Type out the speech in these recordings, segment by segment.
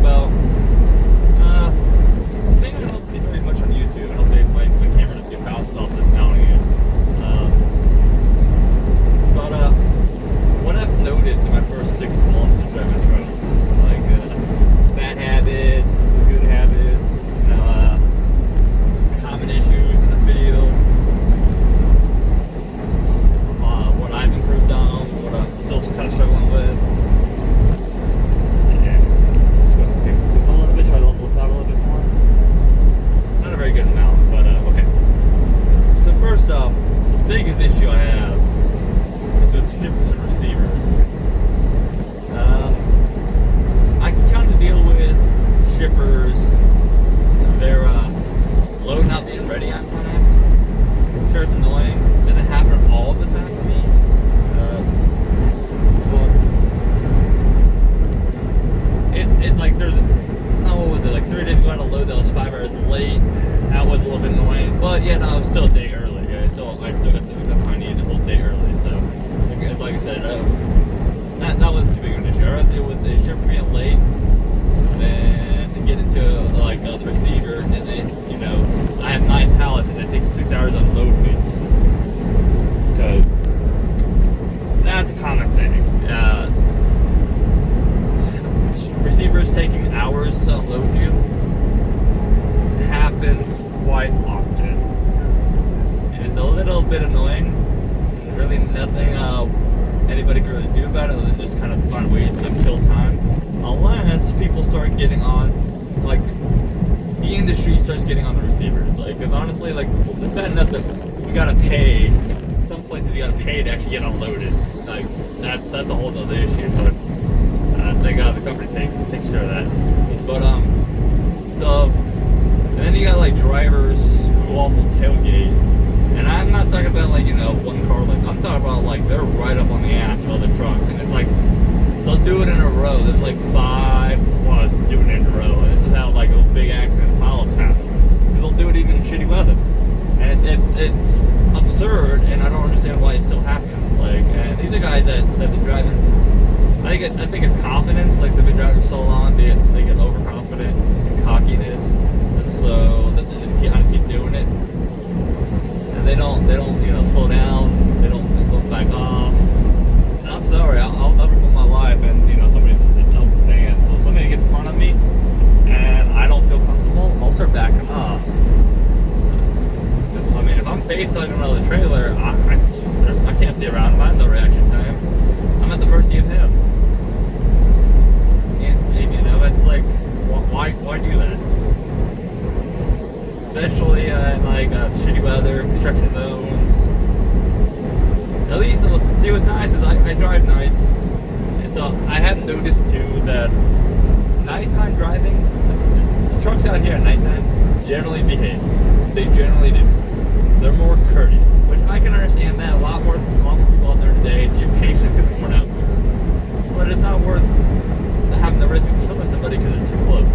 about. I think I don't see very much on YouTube. I don't think my camera just get bounced off the mounting it. But what I've noticed in my first 6 months of driving a truck, like bad habits, good habits, common issues in the field, what I've improved on, what I'm still kind of struggling with. Very good amount, but okay. So first off, the biggest issue I have is with shippers and receivers. I kind of deal with shippers. They're loading out being ready on time. I'm sure it's annoying. It doesn't happen all the time for me. It like there's what was it, like 3 days ago I had a load that was 5 hours late. That was a little bit annoying, but yeah, no, I was still a day early. Yeah, I still got to pick up my need a whole day early. So, like I said, that wasn't too big of an issue. I rather deal with the shipper being late than get into like the receiver, and then I have 9 pallets and it takes 6 hours to unload me, because that's a common thing. Receivers taking hours to unload you happens quite often, and it's a little bit annoying. There's really nothing anybody can really do about it other than just kind of find ways to kill time, unless people start getting on, like the industry starts getting on the receivers, like, because honestly, like, it's bad enough that you gotta pay. Some places you gotta pay to actually get unloaded. Like that's a whole other issue, but thank God the company takes care of that. But so. And then you got like drivers who also tailgate, and I'm not talking about like one car. Like I'm talking about like they're right up on the ass of other trucks, and it's like they'll do it in a row. There's like 5 plus doing it in a row, and this is how like those big accident pileups happen, because they'll do it even in shitty weather, and it's absurd, and I don't understand why it still happens. Like, and these are guys that have been driving. I think it's confidence. Like they've been driving so long, they get overconfident and cockiness. So that they just kind of keep doing it, and they don't slow down. They don't back off. And I'm sorry, I'll never put my life in somebody else's hands. So if somebody gets in front of me and I don't feel comfortable, I'll start backing up. Because I mean, if I'm face hugging another trailer, I can't stay around. I have no reaction time. I'm at the mercy of him. And it's like, why do that? Especially in like shitty weather, construction zones. At least, see what's nice is I drive nights, and so I have noticed too that nighttime driving, the trucks out here at nighttime generally behave. They generally do. They're more courteous, which I can understand that. A lot more people out there today, so your patience gets worn out quicker. But it's not worth having the risk of killing somebody because you're too close.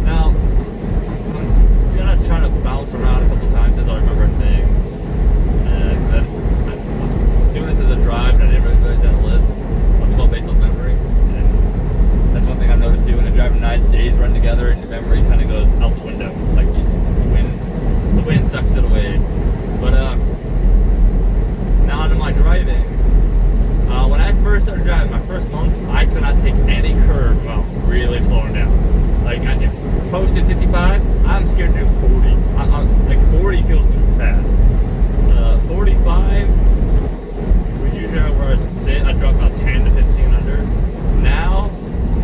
Now, I'm gonna try to bounce around a couple times as I remember things. And I'm doing this as a drive, and I didn't really write down a list. I'm all based on memory. And that's one thing I've noticed too. When I drive at night, days run together, and your memory kind of goes out the window. Like the wind sucks it away. But now onto my driving. When I first started driving, my first month, I could not take any curve without really slowing down. Like, it's posted 55, I'm scared to do 40. Like, 40 feels too fast. 45 was usually where I'd sit. I'd drop about 10 to 15 under. Now,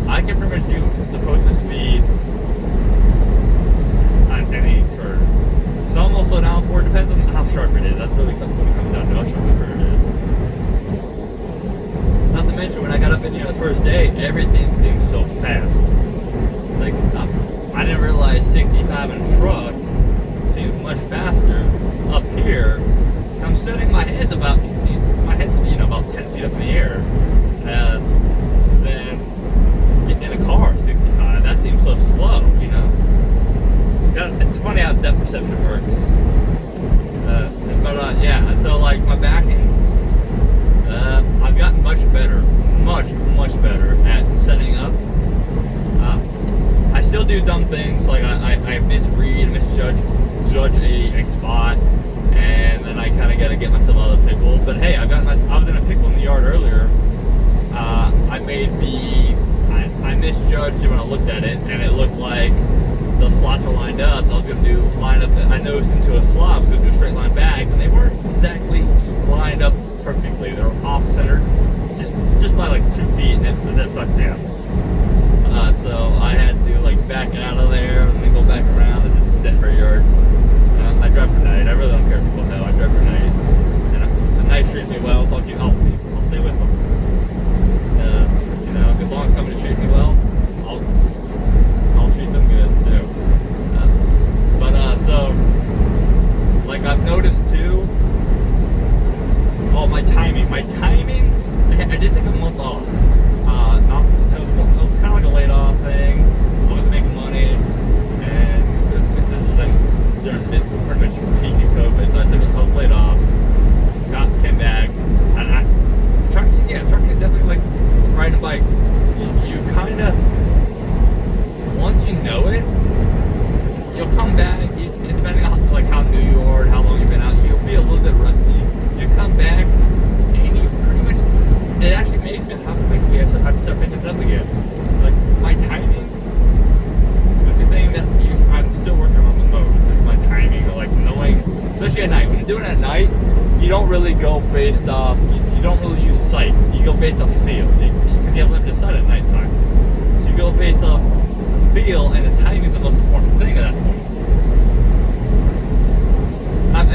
I can pretty much do the posted speed on any curve. Some will slow down for it. Depends on how sharp it is. That's really what it comes down to, how sharp the curve is. Not to mention, when I got up in here the first day, everything seemed so fast. Like, I didn't realize 65 in a truck seems much faster up here. I'm setting my head about 10 feet up in the air, and then getting in a car at 65. That seems so slow, It's funny how depth perception works. Yeah, so like my backing, I've gotten much better, much better. do dumb things, like I misjudge a spot, and then I kind of got to get myself out of the pickle. But hey, I was in a pickle in the yard earlier. I misjudged it when I looked at it, and it looked like the slots were lined up. So I was going to I nosed into a slot. I was going to do a straight line back, and they weren't exactly lined up perfectly. They were off-centered, just by like 2 feet, and that fucked me up. So I had to like back out of there and then go back around. This is Denver yard. I drive for night. I really don't care if people know I drive for night. And the night treat me well, so I'll stay with them. You know, as long as somebody treats me well, I'll treat them good too. So like I've noticed too. Oh, my timing. I did take a month off. It was kind of like a laid off thing. I wasn't making money, and this is during pretty much peaking COVID, so I was laid off. Came back, and trucking is definitely like riding a bike. You kind of, once you know it, you'll come back. Depending on like how new you are and how long you've been out, you'll be a little bit rusty. You come back, and you pretty much. It actually makes me how quickly I start picking it up again. Like my timing was the thing that I'm still working on the most. Is my timing, like knowing, especially at night. When you're doing it at night, you don't really go based off. You don't really use sight. You go based off feel because you have limited sight at nighttime. So you go based off feel, and the timing is the most important thing at that point.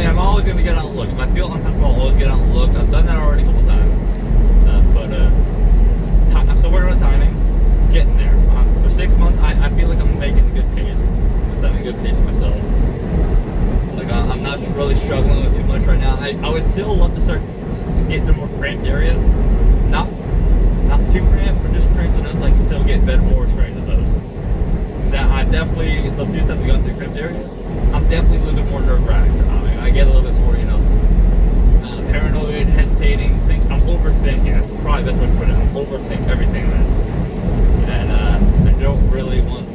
I'm always going to get out and look. If I feel uncomfortable, I'll always get out and look. I've done that already a couple times. I'm still working on timing. Getting there. For 6 months, I feel like I'm making a good pace. I'm setting a good pace for myself. Like I'm not really struggling with too much right now. I would still love to start getting to more cramped areas. Not too cramped, but just cramped enough so I can still get better more experience of those. That I definitely, the few times I've gone through cramped areas, I'm definitely a little bit more nerve-wracked. I get a little bit more, paranoid, hesitating, I'm overthinking. That's probably the best way to put it. I'm overthinking everything then. And I don't really want to,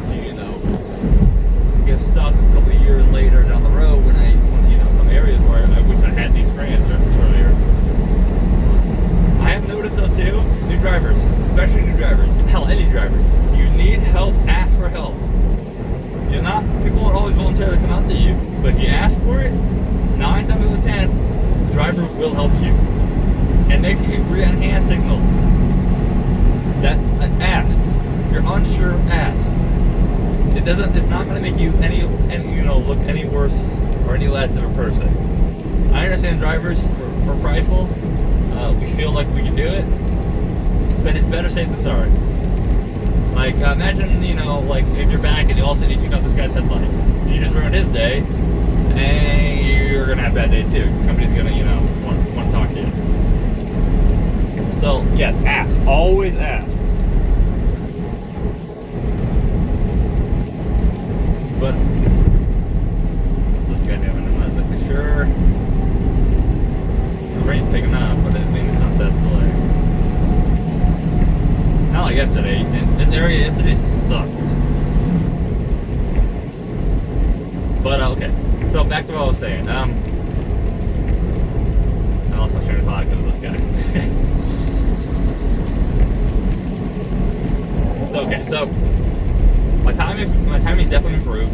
get stuck a couple of years later down the road when some areas where I wish I had the experience earlier. I have noticed though too, new drivers, especially new drivers, hell, any driver, you need help, ask for help. People won't always voluntarily come out to you, but if you ask for it, 9 times out of 10, the driver will help you. And they can agree on hand signals. Ask. If you're unsure, ask. It's not going to make you look any worse or any less of a person. I understand drivers are prideful. We feel like we can do it, but it's better safe than sorry. Like, imagine, if you're back and all of a sudden you took out this guy's headlight. You just ruined his day, and you're going to have a bad day too, because somebody's going to, want to talk to you. So, yes, ask. Always ask. But, what's this guy doing? I'm not exactly sure. The rain's picking up, but it means it's not that slow. Not like yesterday. This area yesterday sucked. But okay, so back to what I was saying. I lost my train of thought because of this guy. So my timing's definitely improved.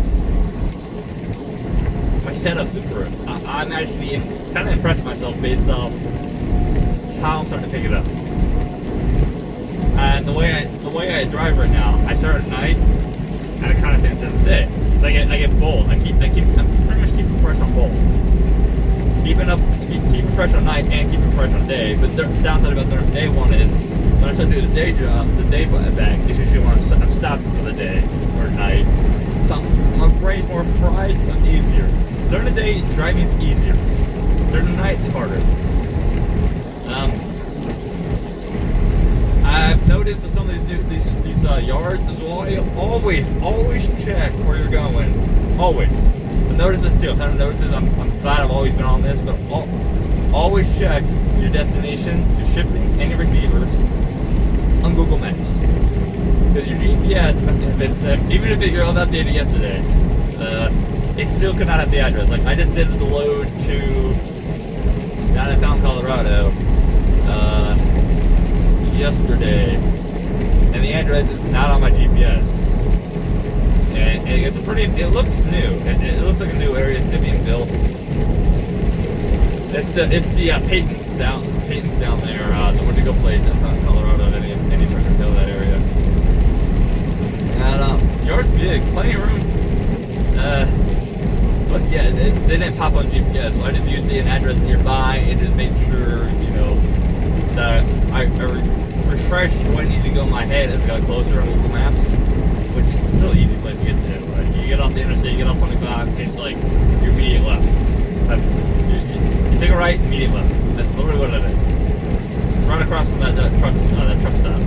My setup's improved. I'm actually kind of impressed with myself based off how I'm starting to pick it up. And the way I drive right now, I start at night and I kind of finish at the day. So I get bold. I'm pretty much keeping fresh on both. Keeping fresh on night and keeping fresh on day. But the downside about the day one is when I start doing the day job, the day back is usually when I'm stopping for the day or night. So my brain's more fried, so it's easier. During the day, driving is easier. During the night, it's harder. I've noticed with some of these yards as well, you always check where you're going. Always. I've noticed this too. I've kind of noticed this. I'm glad I've always been on this, but always check your destinations, your shipping, and your receivers on Google Maps. Because your GPS, even if you're updated yesterday, it still could not have the address. Like, I just did the load to down in Fountain, Colorado, yesterday, and the address is not on my GPS. And it's it looks new. It looks like a new area. It's still being built. It's the Peyton's down there, the Wendigo place in Fountain, Colorado. Any truckers know that area. And yard's big, plenty of room. But yeah, they didn't pop on GPS. So I just used an address nearby and just made sure, that I refreshed when I need to go in my head as I got closer on Google Maps, which is a really easy place to get to. Like, you get off the interstate, you get off 25, it's like your immediate left. You take a right, immediate left. That's literally what it is. Right across from that truck stop.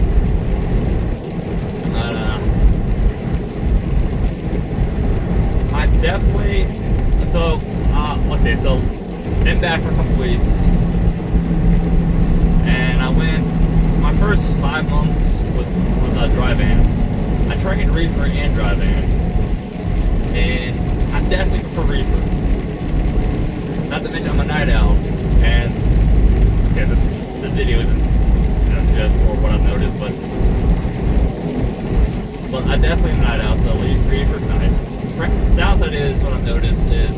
I definitely. So been back for a couple weeks, and I went my first 5 months with dry-van. I trained reefer and dry-van, and I definitely prefer reefer. Not to mention I'm a night owl, and okay, this video isn't just for what I've noticed, but I definitely am a night owl, so reefer's nice. The downside is, what I've noticed is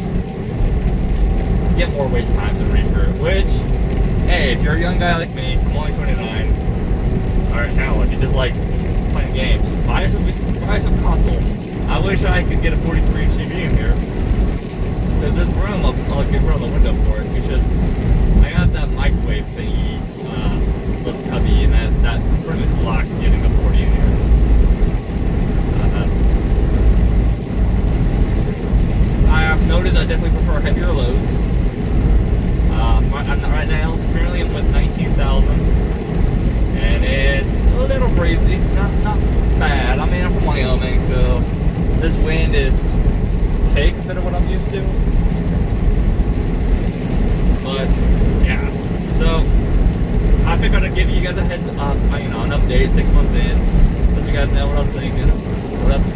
you get more wait times in reefer, which, hey, if you're a young guy like me, I'm only 29, or hell, if you just like playing games, buy some console. I wish I could get a 43-inch TV in here, because there's room up in front of the window for it. It's just, I got that microwave thingy, little cubby, and that pretty much blocks getting the 40 in here. I've noticed I definitely prefer heavier loads. Right now, currently I'm with 19,000, and it's a little breezy, not bad. I mean, I'm from Wyoming, so this wind is fake instead of what I'm used to. But yeah, so I figured I'd give you guys a heads up, an update 6 months in, let you guys know what I was thinking,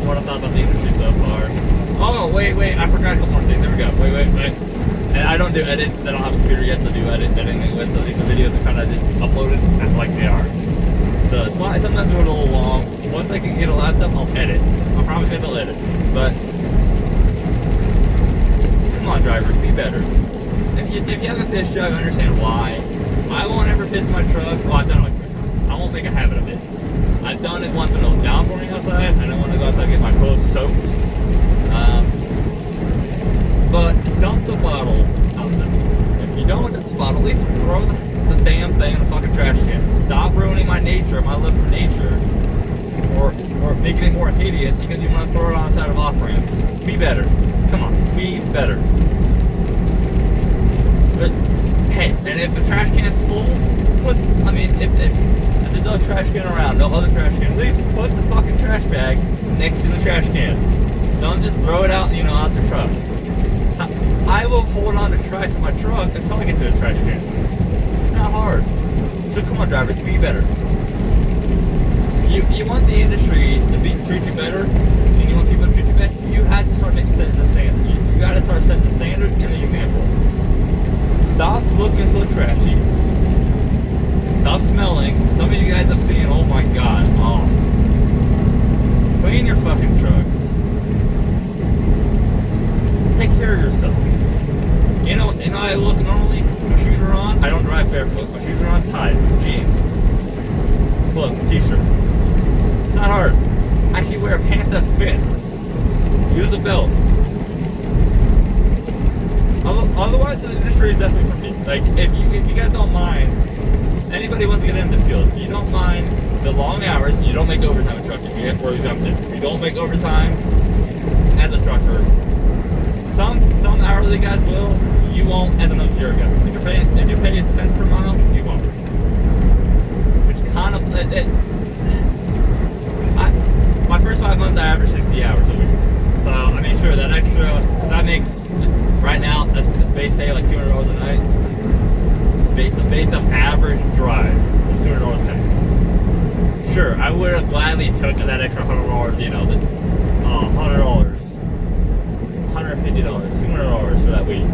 what I thought about the industry so far. Oh, wait, I forgot a couple more things. There we go. Wait. And I don't do edits. I don't have a computer yet to do editing with, so these videos are kind of just uploaded like they are. So it's fine. Sometimes they're a little long. Once I can get a laptop, I'll edit. I promise you I'll edit. But come on, drivers, be better. If you have a piss jug, I understand why. I won't ever piss my truck. Well, I've done it like 3 times. I won't make a habit of it. I've done it once when it was downpouring outside. I don't want to go outside and get my clothes soaked. But dump the bottle outside. If you don't dump the bottle, at least throw the damn thing in the fucking trash can. Stop ruining my nature, my love for nature, or making it more hideous because you want to throw it on the side of off-ramps. Be better. Come on, be better. But hey, and if the trash can is full, if there's no trash can around, no other trash can, at least put the fucking trash bag next to the trash can. Don't just throw it out, out the truck. I will hold on to trash in my truck until I get to the trash can. It's not hard. So come on, drivers, be better. You want the industry to treat you better, and you want people to treat you better, you have to start setting the standard. You got to start setting the standard and the example. Stop looking so trashy. Stop smelling. Some of you guys have seen, oh my god, clean your fucking trucks. Take care of yourself. I look normally, my shoes are on, I don't drive barefoot, my shoes are on tied, jeans, clothes, t-shirt. It's not hard. Actually wear pants that fit. Use a belt. Otherwise the industry is definitely for me. Like, if you guys don't mind, anybody wants to get into the field, you don't mind the long hours, you don't make overtime in trucking, we're exempted. You don't make overtime as a trucker. Some hourly guys will, you won't as an OTR guy. If you're paying cents per mile, you won't. Which kind of, my first 5 months I averaged 60 hours a week. So I made sure that extra, because I make, right now, that's the base pay like $200 a night. The base of average drive is $200 a night. Sure, I I would have gladly took that extra $100, you know, the $100, $150, $200 for that week.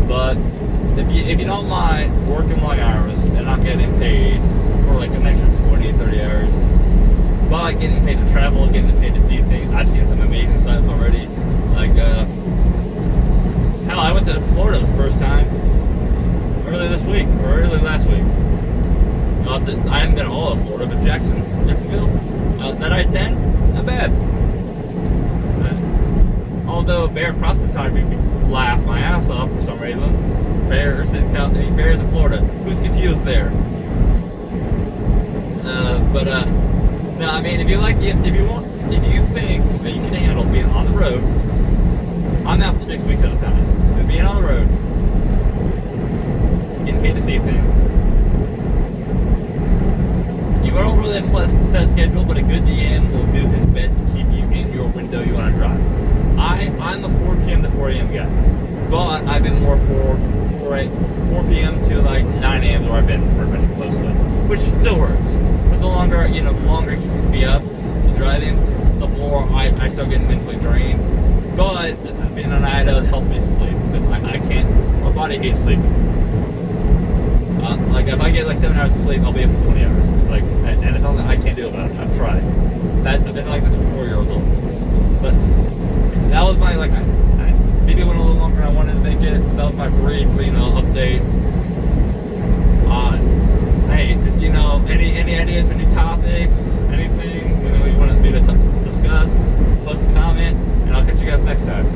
But if you don't mind working long hours and not getting paid for like an extra 20, 30 hours, but getting paid to travel, getting paid to see things, I've seen some amazing sights already. Like, hell, I went to Florida the first time early this week, or early last week. I haven't been all of Florida, but Jacksonville, that I-10, not bad. Although Bear crossed the time made me laugh my ass off for some reason. Bears in Florida. Who's confused there? No, I mean, if you think that you can handle being on the road, I'm out for 6 weeks at a time. But being on the road, getting paid to see things. You don't really have a set schedule, but a good DM will do his best to keep you in your window you want to drive. I'm a 4 p.m. to 4 a.m. guy, but I've been more 4 p.m. to like 9 a.m. where I've been pretty much close to it, which still works. But the longer you keep me up driving, the more I start getting mentally drained. But this is being an Idaho, it helps me sleep because I can't. My body hates sleeping. Like if I get like 7 hours of sleep, I'll be up for 20 hours. Like, and it's something I can't do about it. I've tried. I've been like this for 4 years old. But that was my maybe it went a little longer than I wanted to make it. That was my brief, update. Hey, just any ideas for new topics, anything you want me to discuss, post a comment, and I'll catch you guys next time.